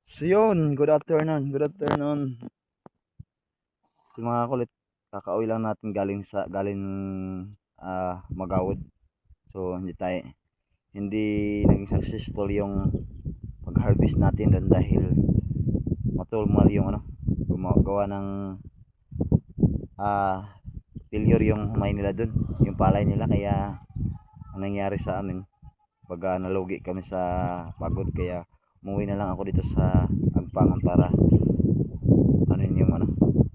So yun, good afternoon, good afternoon. Si mga kulit, kakauwi lang natin galing Magawod. So hindi naging successful yung pag-harvest natin doon dahil matulmal yung gumagawa ng ah failure yung humay nila doon, yung palay nila. Kaya ang nangyari sa amin, baga nalugi kami sa pagod, kaya umuwi na lang ako dito sa Agpangan para ano yun yung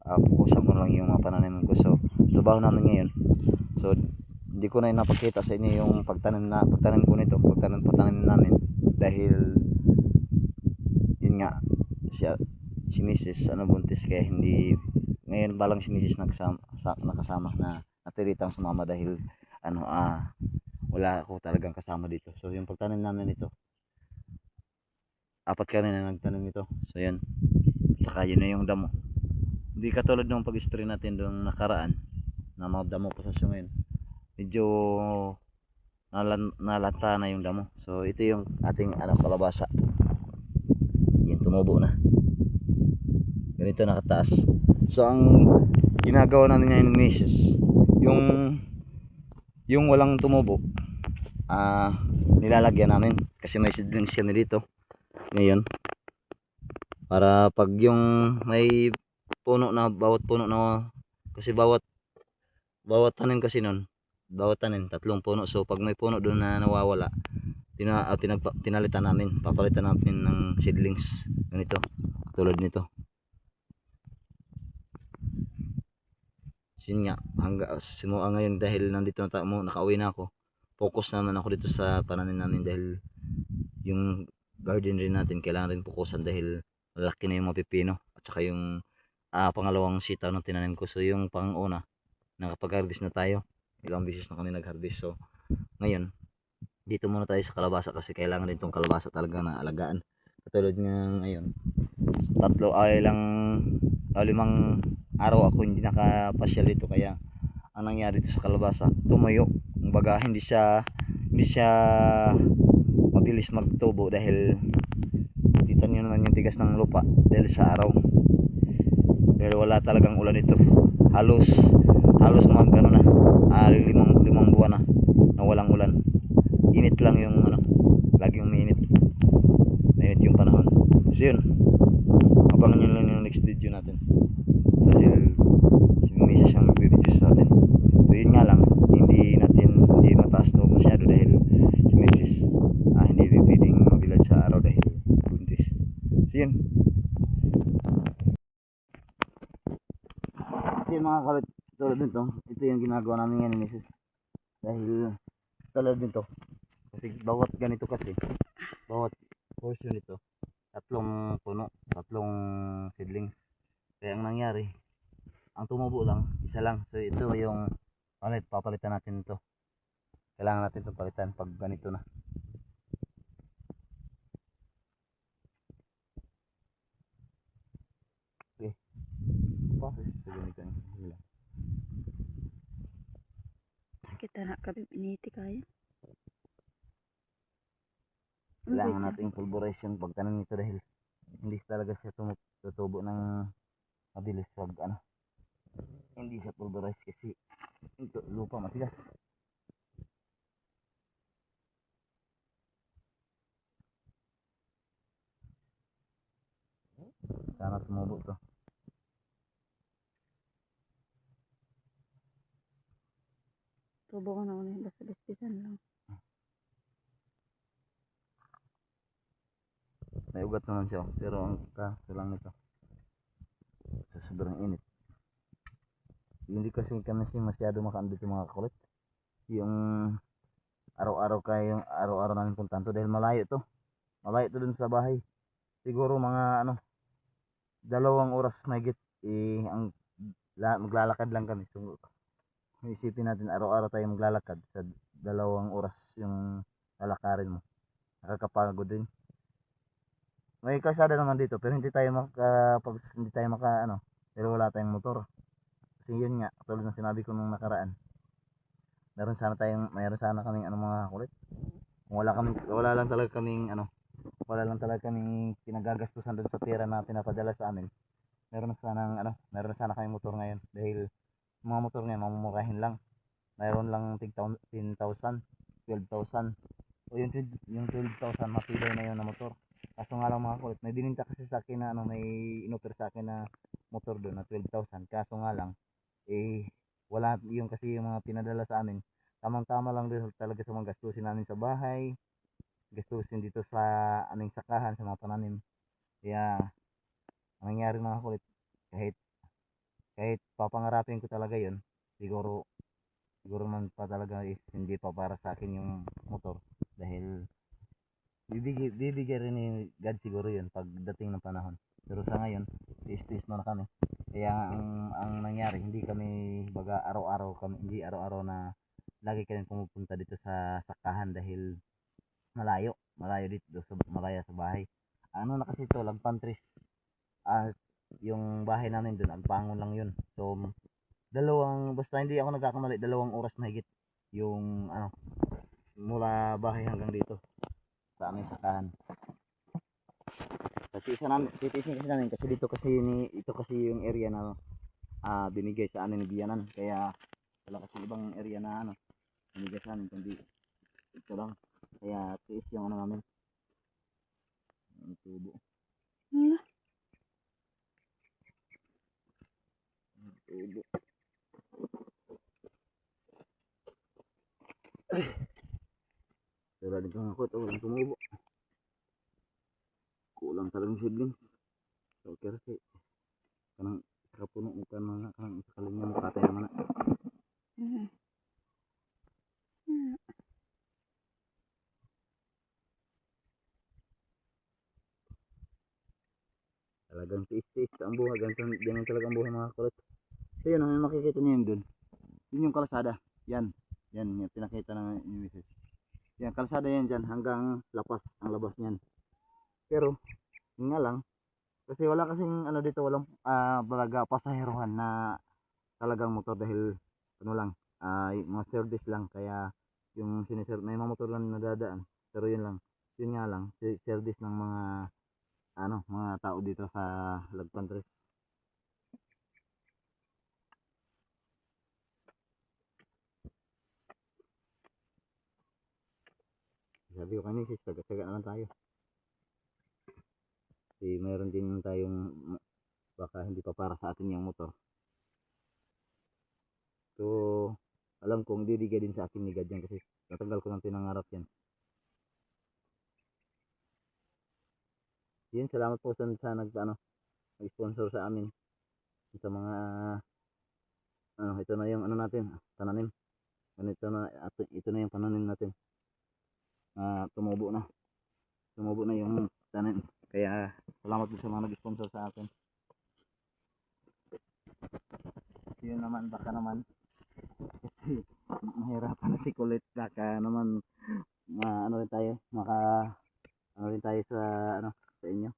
pukusan ko lang yung mga pananim ko. So trabaho namin ngayon, so hindi ko na napakita sa inyo yung pagtanim ko nito, pagtanim namin dahil yun nga, siya si Mrs. buntis, kaya hindi ngayon balang si Mrs. nakasama na natiritang sumama dahil wala ako talagang kasama dito. So yung pagtanim namin ito, apat kami na nagtanim ito. So yan, saka yun na yung damo. Hindi katulad ng pag-history natin doon nakaraan na mga damo pa sa ngayon, medyo nalanta na yung damo. So ito yung ating kalabasa, yung tumubo na ganito nakataas. So ang ginagawa natin ngayon ni Mrs., yung walang tumubo, nilalagyan namin kasi may seedlings yan dito ngayon, para pag yung may puno na, bawat puno na, kasi bawat tanim kasi nun, bawat tanim tatlong puno. So pag may puno doon na nawawala, pinalitan namin, papalitan namin ng seedlings ganito, tulad nito. Yun nga, simula ngayon dahil nandito na nakauwi na ako, focus naman ako dito sa pananim namin dahil yung garden rin natin kailangan rin fokusan dahil malaki na yung mga pipino at saka yung pangalawang sitaw na tinanim ko. So yung panguna, nakapag-harvest na tayo, ilang beses na kami nag-harvest. So ngayon dito muna tayo sa kalabasa kasi kailangan din tong kalabasa talaga na alagaan. Katulad nga ngayon, limang araw ako hindi nakapasyal dito, kaya ang nangyari dito sa kalabasa, tumayo, kumbaga hindi siya mabilis magtubo dahil kita nyo naman yung tigas ng lupa dahil sa araw, dahil wala talagang ulan ito. Halos mag limang buwan na walang ulan. Init lang yung laging umiinit, mainit yung panahon. So yun, abangan nyo lang yung next video natin dahil si Mrs. ang mag-video sa atin. So yun nga lang, hindi mataas to masyado dahil si Mrs. hindi pwedeng mabilad sa araw dahil buntis. So yun, kasi mga kalit, tulad nito, ito yung ginagawa namin ngayon ni Mrs. Dahil tulad nito, kasi bawat ganito, kasi bawat portion nito, tatlong puno, tatlong seedlings. Kaya ang nangyari, ang tumubo lang isa lang. So ito yung papalitan natin ito, kailangan natin itong palitan pag ganito na. Okay, bakit sa ganito lang Kita na kami initi kaya. kailangan natin pulverize yung pagtanim nito dahil hindi talaga siya tutubo ng mabilis pag hindi siya pulverize kasi ito lupa matigas. Sana tumubo to. Tubo ko na ulit, basta bastisan lang. May ugat naman siya, pero ang kaso lang nito, sa sobrang init, hindi kasi kami masyado makaan dito mga kakulit. Yung araw-araw namin puntahan to dahil malayo to dun sa bahay. Siguro mga 2 oras na higit, ang maglalakad lang kami. So isipin natin, araw-araw tayo maglalakad, sa 2 oras yung lalakarin mo, nakakapagod din. May kalsada naman dito pero hindi tayo pero wala tayong motor. Kasi yun nga, tulad ng sinabi ko nung nakaraan, mayroon sana kaming mga kulit. Kung wala lang talaga kaming wala lang talaga kaming pinagagastusan doon sa pera na pinapadala sa amin. Meron na sana kaming motor ngayon dahil mga motor ngayon mamumurahin lang. Mayroon lang tig 10,000, 12,000. O yung 12,000 mapilay na yun na motor. Kaso nga lang mga kulit, may bininta kasi sa akin na may inoffer sa akin na motor doon na 12,000. Kaso nga lang, eh, wala yung kasi yung mga pinadala sa amin. Tamang-tama lang din talaga sa mga gastusin namin sa bahay, gastusin dito sa aming sakahan, sa mga pananim. Kaya, ang nangyari mga kulit, kahit, kahit papangarapin ko talaga yun, siguro, siguro man pa talaga is hindi pa para sa akin yung motor. Dahil bibigay rin ni God siguro yun pagdating ng panahon. Pero sa ngayon, tiis-tiis na kami. Kaya ang nangyari, hindi kami baga araw-araw kami, hindi araw-araw na lagi kami pumupunta dito sa sakahan dahil malayo dito sa malayo sa bahay. Ano na kasi ito, Lagpantris. Ah, yung bahay namin doon, Agpangon lang yun. So, basta hindi ako nagkakamali, 2 oras na higit yung mula bahay hanggang dito sa aming sakahan. Titiisin kasi namin kasi ito kasi yung area na binigay sa amin ni Biyanan. Kaya wala kasi ibang area na binigay sa amin kundi ito lang. Kaya tiis yung namin, yung tubo. Hala. Tubo. Wala din pang ako ito, walang tumubo. Kulang talagang siblings. So, kaya kasi kanang kapuno mo ka mga kanang isa kalinya mo katay naman na. Mhm. Hmm. Talagang tiis-tiis ang buhay. Ganyan talaga ang buhay mga kulit. So yun, ang makikita niyo yun dun. Yun yung kalsada. Yan. Yan, yung pinakita ng misis. Yan, kalsada yan dyan hanggang lapas, ang labas niyan. Pero, yun nga lang, kasi wala kasing dito, walang balaga pasaherohan na talagang motor dahil lang, yung mga service lang. Kaya, yung may mga motor lang nadadaan. Pero yun lang, yun nga lang, service ng mga mga tao dito sa Lagpantres. Sabi ko kay misis, taga-taga na lang tayo. Kasi mayroon din tayong baka hindi pa para sa atin yung motor. So, alam kong didigay din sa akin ni God yan kasi natagal ko nang pinangarap yan. Yun, salamat po sa nag-sponsor sa amin sa mga ito na yung natin, pananim. Ito na yung pananim natin. Tumubo na. Tumubo na yung tanim. Kaya salamat po sa mga nag-sponsor sa akin. Yun naman, baka naman kasi mahirapan na si Kulit, baka naman rin tayo, rin tayo sa sa inyo.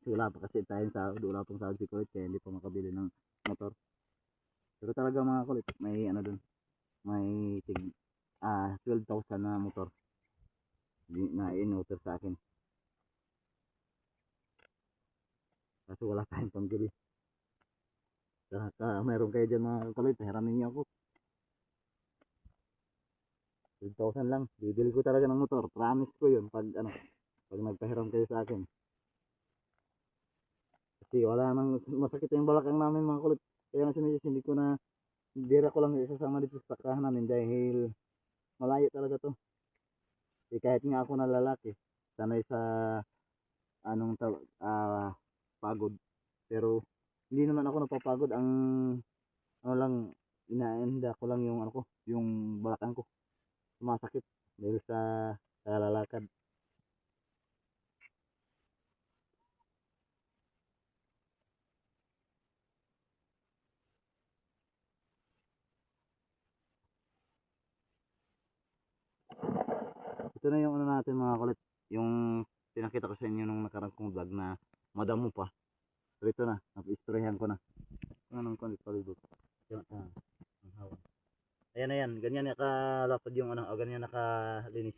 Kasi wala pa kasi tayong sahod, wala pang sahod si Kulit kaya hindi pa makabili ng motor. Pero talaga mga Kulit, may dun, may tig 12,000 na motor na in-order sa akin. Kaso wala tayong pambili. Meron kayo dyan mga Kulit, hiramin niyo ako. 12,000 lang, bibili ko talaga ng motor, promise ko yun pag pag nagpahiram kayo sa akin. Kasi wala nang masakit yung balakang namin mga Kulit. Kaya nga sinigis, bira ko lang isasama dito sa sakahan namin dahil malayo talaga to. Kahit nga ako na lalaki, sanay sa anong pagod. Pero hindi naman ako napapagod. Ang lang, inaenda ko lang yung yung balakang ko. Sumasakit dahil sa lalakad. Ito na yung natin mga Kulit. Yung pinakita ko sa inyo nung nakarang kong vlog na madamo pa. So ito na, nag-istoryahan ko na. Anong kulit palibot. Yan, ang hawan. Ayan na yan, ganyan nakalapad yung ganyan nakalinis.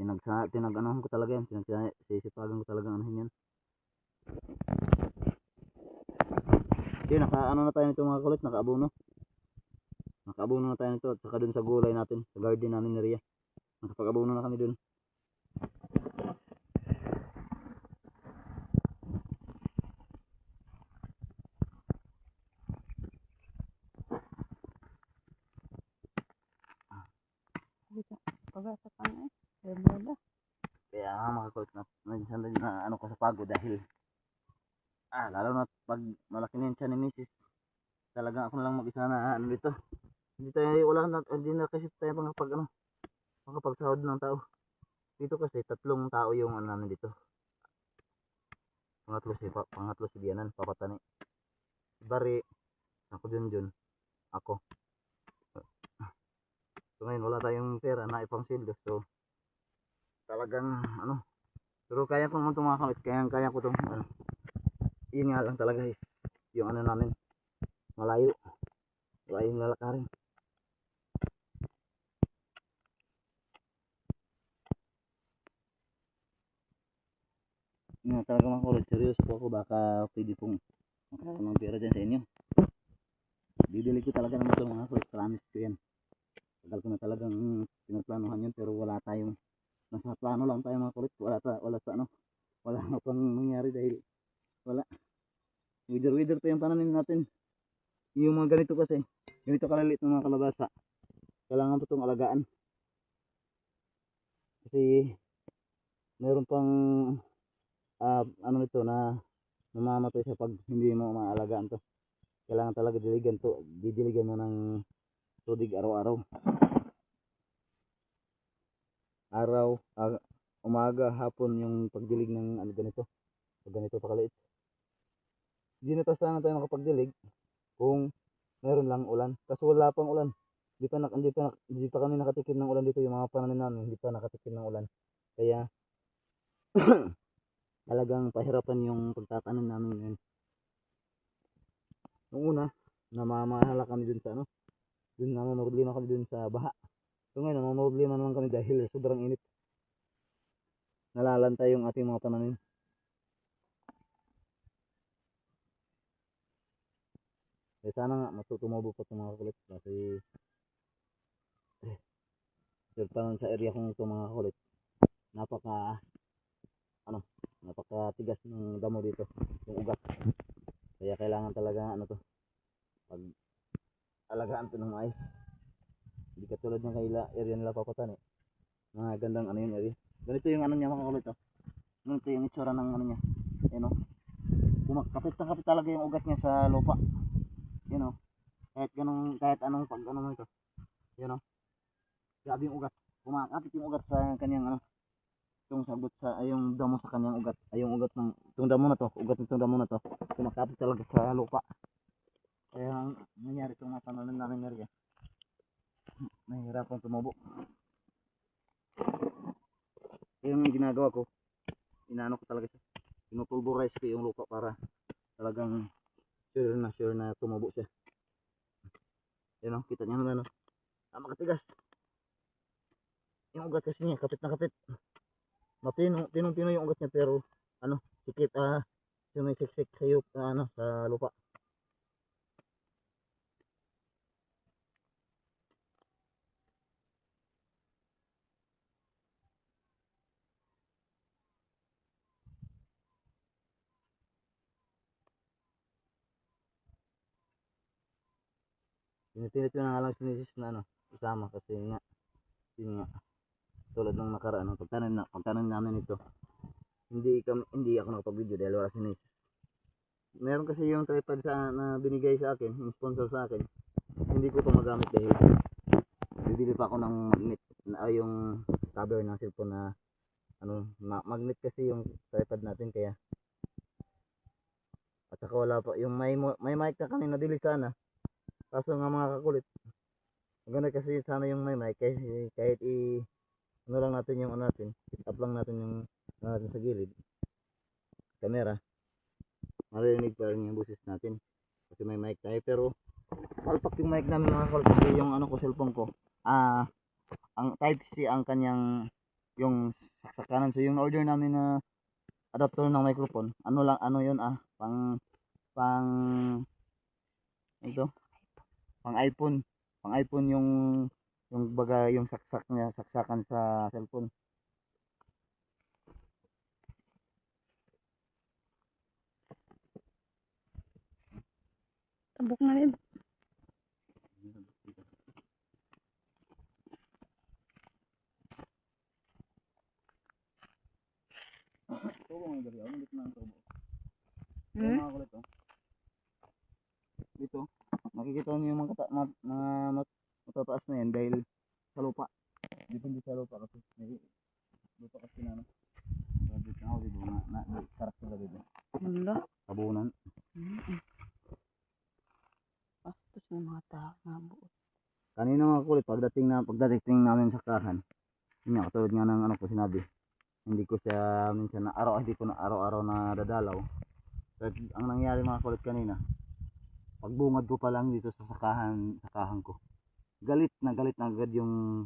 Tinag-anuhan ko talaga yan. Sisipagan ko talaga anuhin yan. Okay, naka-ano na tayo nito mga kulit. Naka-abono. Naka-abono na tayo nito. At saka dun sa gulay natin. Sa garden namin ni Ria. Nakapag-abono na kami dun. Dito. Pag-asa ka na eh. Remeda. Kaya mga kulit na ano ko sa pagod dahil lalo na pag malaki na yung tiyan ni Mrs. Talagang ako na lang mag-isa na ano dito. Hindi na kasi tayo pangapagsahod ng tao. Dito kasi 3 tao yung ano namin dito. Pangatlo si Bianan, papatani. Si Bari, ako Junjun, ako. So ngayon wala tayong pera na ipang sildo. So talagang pero kaya ko naman tumakamit, kaya ko itong yun nga lang talaga is yung ano namin malayo yung lalakarin. Yun nga talaga mga kulit, seryoso po ako, baka pwede pong makakaroon ng pera dyan sa inyo. Bibili ko talaga naman ito mga kulit, promise ko yan. Tagal ko na talagang pinaplanuhan yun, pero wala tayong nasa plano lang tayo mga kulit. Wala na pang nangyari dahil wala. Wither pa yung pananim natin. Yung mga ganito kasi, ganito kalaliit ng mga kalabasa, kailangan po itong alagaan. Kasi meron pang ano nito na namamatay siya pag hindi mo maalagaan to. Kailangan talaga didiligan mo ng tubig araw-araw. Umaga, hapon yung pagdilig ng ganito. Pag ganito pa kaliit. Hindi na sana tayo makapagdilig kung meron lang ulan. Kasi wala pang ulan. Hindi pa kami nakatikim ng ulan dito. Yung mga pananim namin hindi pa nakatikim ng ulan. Kaya talagang pahirapan yung pagtatanim namin ngayon. Noong una, namamahala kami dun sa dun namamroblema kami dun sa baha. So ngayon, namamroblema naman kami dahil sobrang init. Nalalantay yung ating mga pananim. Sana nga matutumobo pa itong mga kulit. Kasi panon sa area kong ito mga kulit, napakatigas ng damo dito, yung ugat. Kaya kailangan talaga pag alagaan ito ng maayos. Hindi katulad ng area nila papatan mga gandang yun area. Ganito yung niya mga kulit ganito yung itsura ng niya. Kapit na kapit talaga yung ugat niya sa lupa. Kahit anong pag mo ito. Grabe yung ugat. Kumakapit yung ugat sa kanyang yung sabot yung damo sa kanyang ugat. Yung ugat ng itong damo na to, kumakapit talaga sa lupa. Kaya ang nangyari itong mga pananim namin area, nahihirapan tumubo. Kaya yung ginagawa ko, inaano ko talaga siya, pinupulverize ko yung lupa para talagang sure na tumubo siya. Kita niyo naman makatigas yung ugat kasi niya, kapit na kapit. Tinong-tino yung ugat niya, pero sikit sumisiksik sa lupa. Pinipilit ko na nga lang sinisis na isama kasi nga yun nga tulad ng nakaraan pagtanim namin ito, hindi ako nakapag-video dahil wala sinisis. Meron kasi yung tripod na binigay sa akin, yung sponsor sa akin, hindi ko ito magamit dahil bibili pa ako ng magnet yung cover ng cellphone na magnet kasi yung tripod natin. Kaya at saka wala pa yung may mic na kanina dili sana, kaso nga mga kakulit, maganda kasi sana yung may mic kahit lang natin yung set up lang natin yung natin sa gilid camera, marinig pa rin yung boses natin kasi may mic tayo. Pero palpak yung mic namin mga kakulit kasi yung cellphone ko ang type C ang kanyang yung saksakanan. So yung order namin na adapter ng microphone, ano lang, ano yun pang pang ito, pang iPhone. Pang iPhone yung baga yung saksak niya, saksakan sa cellphone. Tabok na rin. Tubo mo dali, ano dito na ang tubo. Hmm? Mga kulit dito, makikita niyo yung mga, matataas na yan dahil sa lupa. Dito hindi sa lupa kasi may lupa kasi na ano. So, dito na ako dito karak sila dito. Wala. Tabunan. Bastos ng mga tao na buo. Kanina mga kulit, pagdating namin sa kahan, yun nga, katulad nga ng ano ko sinabi, hindi ko siya minsan hindi ko na araw-araw na dadalaw. But ang nangyari mga kulit kanina, pagbungad ko pa lang dito sa sakahan ko, galit na agad yung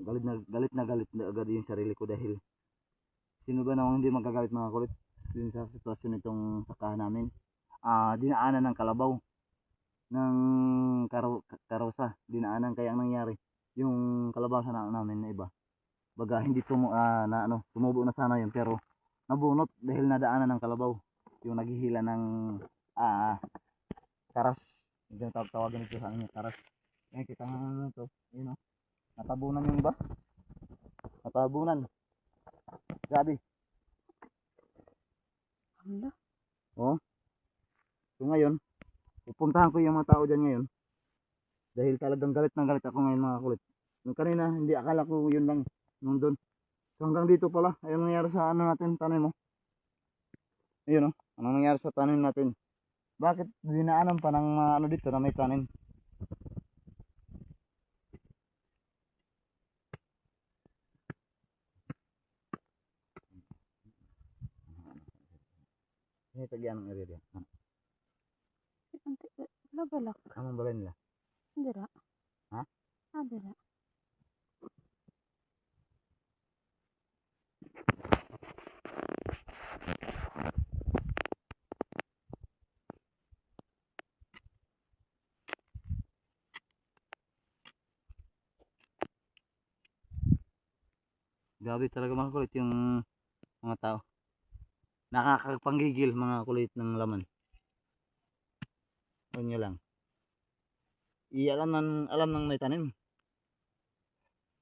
galit na agad yung sarili ko dahil sino ba namang hindi magagalit mga kulit din sa sitwasyon nitong sakahan namin. Dinaanan ng kalabaw ng karosa, dinaanan, kaya ang nangyari yung kalabasan namin na iba baga hindi tumubo na sana yun pero nabunot dahil nadaanan ng kalabaw yung naghihila ng karas, yung tawagan nito sa amin karas. Ngayon kita nga naman ito, yun o, natabunan yung iba, natabunan, grabe. Wala. Oh, so ngayon pupuntahan ko yung mga tao dyan ngayon dahil talagang galit na galit ako ngayon mga kulit. Yung kanina hindi, akala ko yun lang nung doon. So hanggang dito pala, ayun nangyari sa ano natin, tanim mo. Ayun o, anong nangyari sa tanim natin. Bakit dinaanan pa ng ano dito na may tanim? Ini tagyan ng area. Wala balak. Amang balay nila. Dira. Ha? Dira. Grabe talaga mga kulit yung mga tao. Nakakapanggigil mga kulit ng laman. Yun nyo lang. Alam ng may tanim.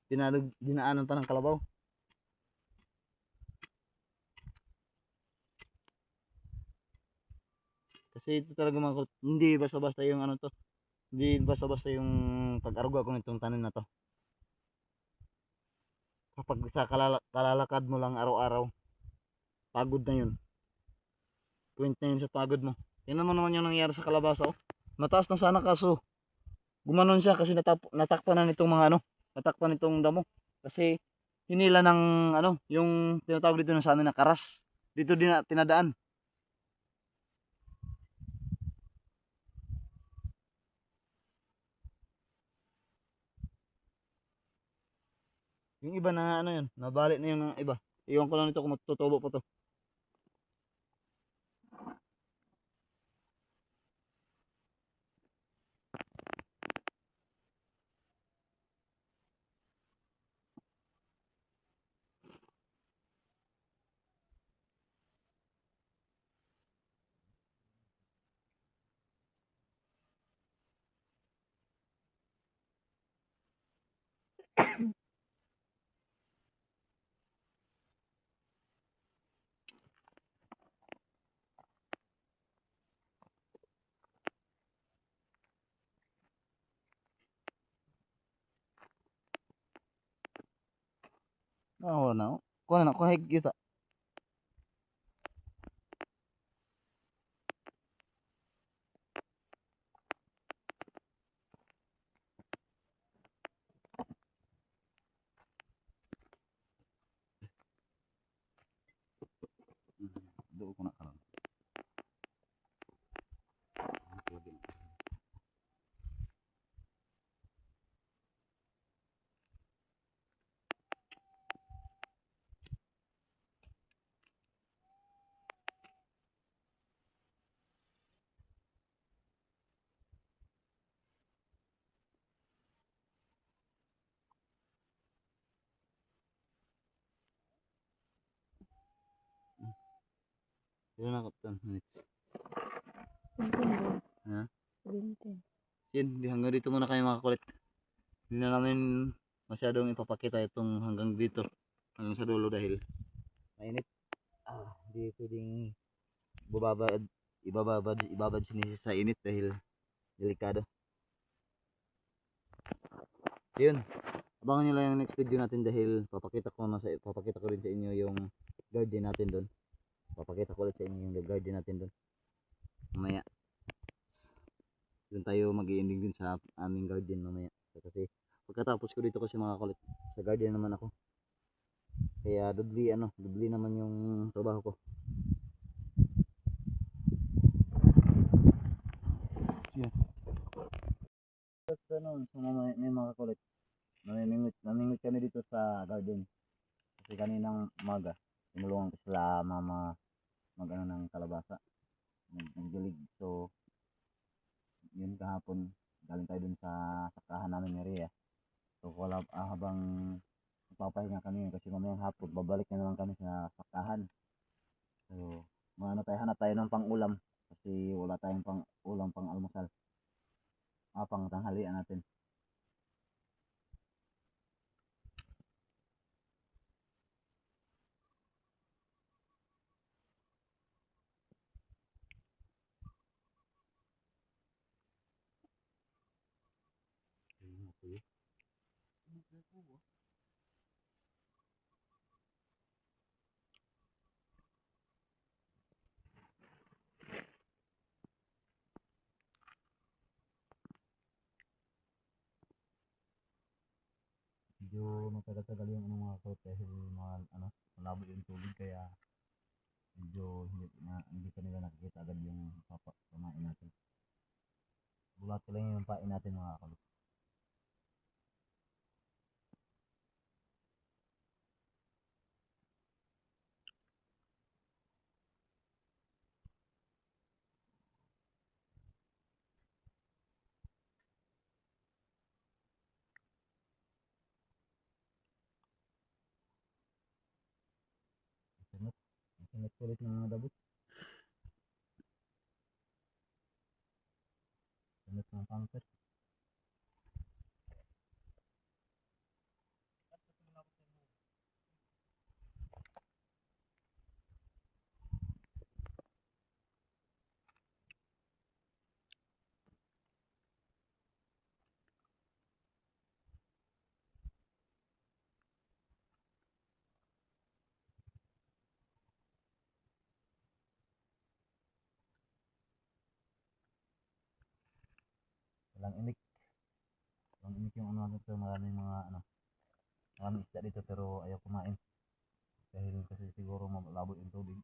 Dinaanan pa ng kalabaw. Kasi ito talaga mga kulit, hindi basta-basta yung ano to. Hindi basta-basta yung pag-aruga ko nitong tanim na to. Kapag sa kalalakad mo lang araw-araw, pagod na yun. Point na yun sa pagod mo. Tingnan mo naman yung nangyari sa kalabasa. Oh. Mataas na sana kaso gumanon siya kasi natakpan na nitong mga ano, natakpan nitong damo. Kasi hinila ng ano, yung tinatawag dito na sa amin na karas. Dito din na tinadaan. Yung iba na ano yun, nabalik na yung iba. Iwan ko lang nito kung matutubo pa to. Wala na. Kuha na, kuha kita. Doon ko na karon. Yun na kaptan. Pintin ba? Ha? Pintin. Yan, hanggang dito muna kayo mga kakulit. Hindi na namin masyadong ipapakita itong hanggang dito. Hanggang sa dulo dahil mainit. Hindi pwedeng bababad, ibabad sinisi sa init dahil delikado. Yun. Abangan nyo lang yung next video natin dahil papakita ko rin sa inyo yung garden natin doon. Papakita ko ulit sa inyo yung garden natin doon. Mamaya. Doon tayo mag-i-ending din sa aming garden mamaya. Kasi pagkatapos ko dito kasi mga kulit, sa garden naman ako. Kaya dubli naman yung trabaho ko. Yan. So may mga kulit. Namimit kami dito sa garden. Kasi kaninang umaga, tinulungan ko sila mama mag-ano ng kalabasa. Nagdilig. So, yun kahapon, galing tayo dun sa sakahan namin ni Rhea. So, habang magpapahinga kami kasi mamayang hapon, babalik na naman kami sa sakahan. So, hanap tayo ng pang-ulam kasi wala tayong pang-ulam, pang-almusal. Pang tanghalian natin. Medyo matagal-tagal yung mga kot dahil malabo yung tubig kaya medyo hindi pa nila nakikita agad yung pamain natin. Bulat lang yung pain natin mga kot. Sunod kulit ng mga dabot. Sunod ng pangkat. Walang imik. Walang imik yung dito. Maraming isda dito pero ayaw kumain. Dahil kasi siguro malabo yung tubig.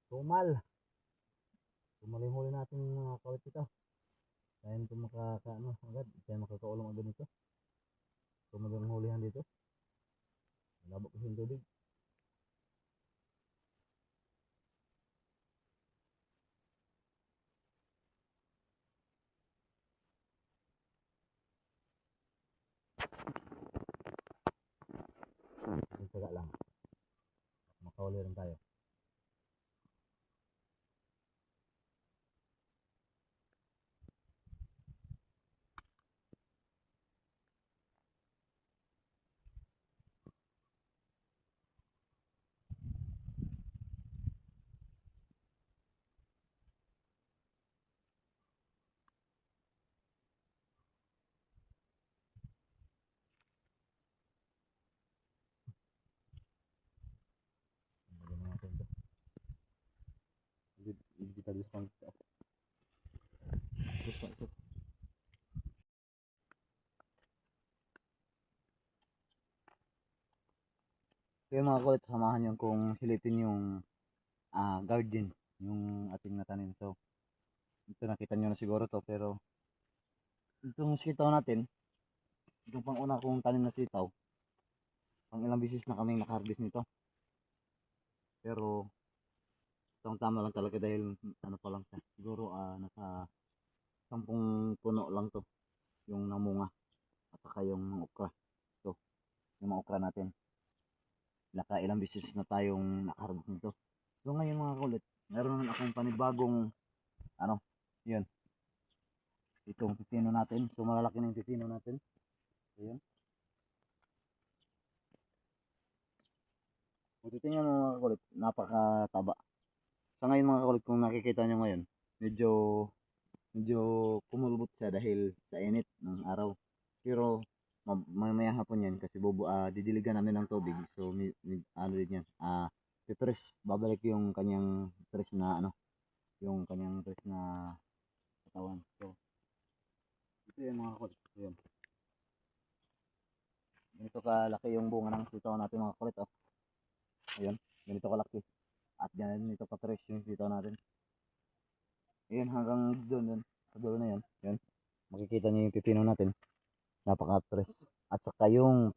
Tumal. Tumalin-huli natin mga kawit ito. Kaya ito agad. Kaya makakaulong agad ito. Tumalin hulihan dito. Malabo kasi yung tubig. Taga lang. Makahuli rin tayo. ito. Hindi tayo sa pangita. Gusto ito. Kaya mga kulit, samahan nyo kung silipin yung garden, yung ating natanim. So, ito nakita nyo na siguro to, pero itong sitaw natin, itong pang-una kong tanim na sitaw, pang ilang bisis na kaming nakaharvest nito. Pero, itong tama lang talaga dahil ano pa lang siya. Siguro nasa 10 puno lang to, yung namunga. At saka yung mga okra. So, yung mga okra natin. Ilang bisis na tayong nakaharvest nito. So, ngayon mga kulit, meron naman akong panibagong, yun, itong pipino natin. So, malalaki na yung pipino natin. So, yun. Kung titingnan mo mga kulit, napakataba. Sa ngayon mga kulit, kung nakikita nyo ngayon, medyo medyo kumulubot siya dahil sa init ng araw. Pero mamaya hapon yan kasi didiligan namin ng tubig. So ano din yan, pipress, babalik yung kanyang press na yung kanyang press na katawan. So ito yung mga kulit. So, yun. Ganito kalaki yung bunga ng sitaw natin mga kulit. Oh. Ayun, ganito kalaki. At ganito ka-press yung sitaw natin. Ayun, hanggang doon. Sa dulo na yun. Yun. Makikita niyo yung pipino natin. Napaka-press. At saka yung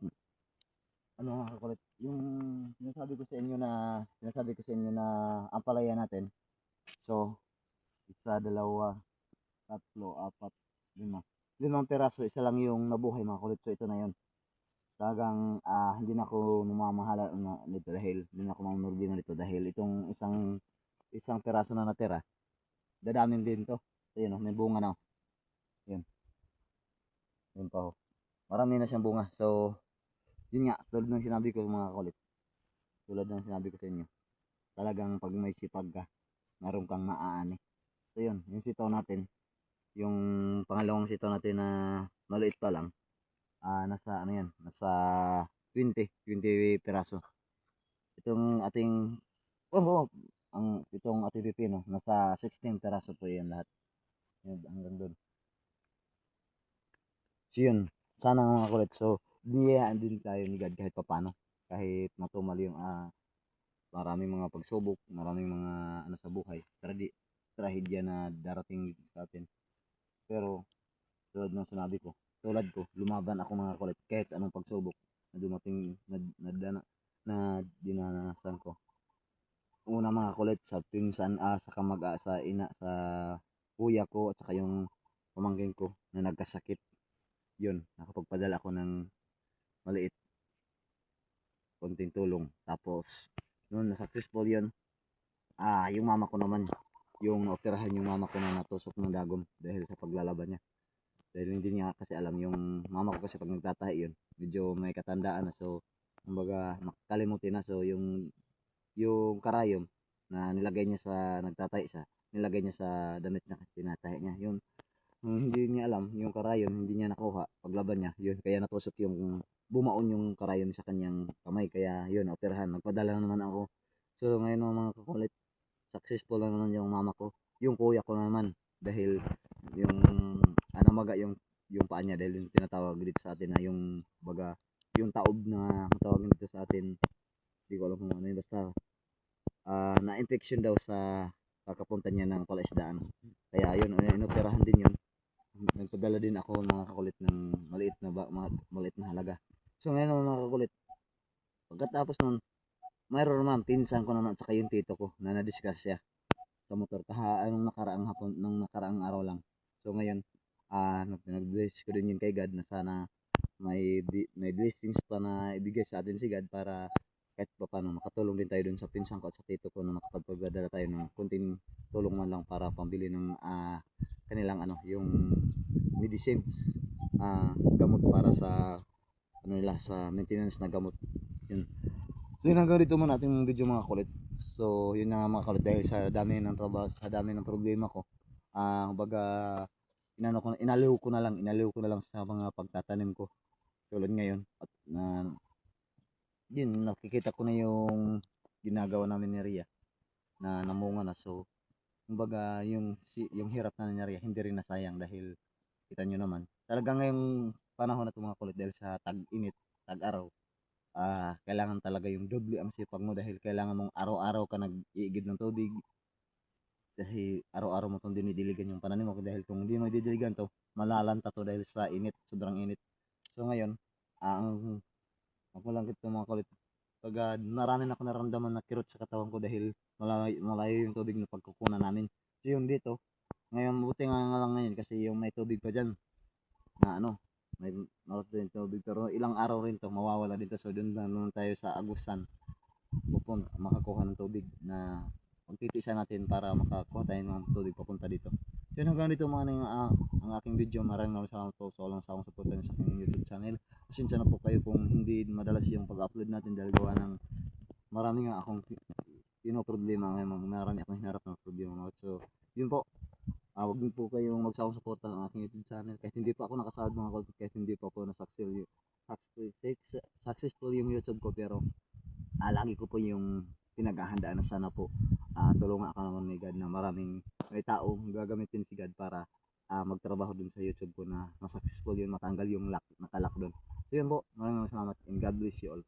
mga kakulit, yung sinasabi ko sa inyo na ampalaya natin. So, isa, dalawa, tatlo, apat, lima. 5 peraso, isa lang yung nabuhay mga kulit. So, ito na yun. Talagang hindi na ako namamahala nito dahil hindi na ako mamamordino nito dahil itong isang peraso na natira, dadamin din to. So, yun, may bunga na. Yun. Yun pa ho. Marami na siyang bunga. So, yun nga, tulad ng sinabi ko mga kulit. Tulad ng sinabi ko sa inyo. Talagang pag may sipag ka, meron kang maaani. So yun, yung sitaw natin, yung pangalawang sitaw natin na maliit pa lang, nasa ano yan, nasa 20 peraso. Itong ating, itong ating pipino, nasa 16 peraso po yan lahat. Yun, hanggang doon. So yun, sana mga kulit. So, biyayaan din tayo ni God kahit papano. Kahit matumal yung maraming mga pagsubok, maraming mga sa buhay, trahedya na darating sa atin. Pero tulad ng sinabi ko, lumaban ako mga kulit kahit anong pagsubok na dumating na dinanasan ko. Una mga kulit sa pinsan, sa sa ina, sa kuya ko at saka yung pamangkin ko na nagkasakit. Yun, nakapagpadala ako ng maliit, konting tulong. Tapos, noon na successful yun, yung mama ko naman, yung naoperahan yung mama ko na natusok ng dagom dahil sa paglalaban niya. Dahil hindi niya kasi alam yung mama ko kasi pag nagtatahi yun, medyo may katandaan na. So, kumbaga, nakalimutin na. So, yung karayom na nilagay niya sa nagtatahi siya, nilagay niya sa damit na tinatahi niya. Yun, hindi niya alam yung karayom, hindi niya nakuha paglaban niya. Yun, kaya natusok bumaon yung karayom sa kanyang kamay. Kaya yun, operahan. Nagpadala naman ako. So, ngayon mga kakulit, successful na naman yung mama ko. Yung kuya ko naman dahil yung maga yung paa niya dahil yung tinatawag dito sa atin na yung baga yung taob na tawag dito sa atin, hindi ko alam kung ano yun, basta na-infection daw sa kakapunta niya ng palaisdaan. Kaya yun, inoperahan din yun. Nagpadala din ako mga kakulit ng maliit na halaga. So ngayon mga kakulit, pagkatapos nun, mayroon naman pinsan ko naman at saka yung tito ko na na-discuss siya sa motor nung nakaraang hapon, nung nakaraang araw lang. So ngayon, nag-bless ko din yun kay God na sana may blessings pa na ibigay sa atin si God para kahit pa paano makatulong din tayo dun sa pinsan ko at sa tito ko na makapagpadala tayo ng kunting tulong man lang para pambili ng kanilang yung medicines, gamot para sa nila sa maintenance na gamot. Yun. So yun, hanggang dito muna ating video mga kulit. So yun na nga mga kulit, dahil sa dami ng trabaho, sa dami ng problema ko, baga inaliw ko na lang sa mga pagtatanim ko tulad ngayon. At yun, nakikita ko na yung ginagawa namin ni Ria na namunga na. So kumbaga yung hirap na ni Ria hindi rin nasayang dahil kita nyo naman talaga ngayong panahon na ito mga kulit dahil sa tag-init, tag-araw, kailangan talaga yung doble ang sipag mo dahil kailangan mong araw-araw ka nag-iigib ng tubig kasi araw-araw mo itong dinidiligan yung pananim mo dahil kung hindi mo didiligan to malalanta to dahil sa init, sobrang init. So ngayon, ang makulangkit ng mga kulit pag marami na ako nararamdaman na kirot sa katawan ko dahil malayo yung tubig na pagkukunan namin. So yun dito, ngayon buti nga lang ngayon kasi yung may tubig pa dyan na may din tubig pero ilang araw rin to mawawala dito. So doon na naman tayo sa Agusan makakuha ng tubig na pagtitisa natin para makakuha tayo ng tubig papunta dito. So hanggang dito mga ang aking video. Maraming salamat po sa walang sawang suporta sa aking YouTube channel. Pasensya na po kayo kung hindi madalas yung pag-upload natin dahil gawa ng marami nga akong problema ngayon, marami akong hinarap ng problema. So yun po, wag niyo po kayong magsawang suporta ng aking YouTube channel kahit hindi pa ako nakasahod mga kalpit, kahit hindi pa ako successful yung YouTube ko, pero lagi ko po yung pinaghahandaan na sana po tulungan ako naman ni God na maraming may taong gagamitin si God para magtrabaho dun sa YouTube ko na successful yun, matanggal yung nakalak dun. So yun po, maraming salamat and God bless you all.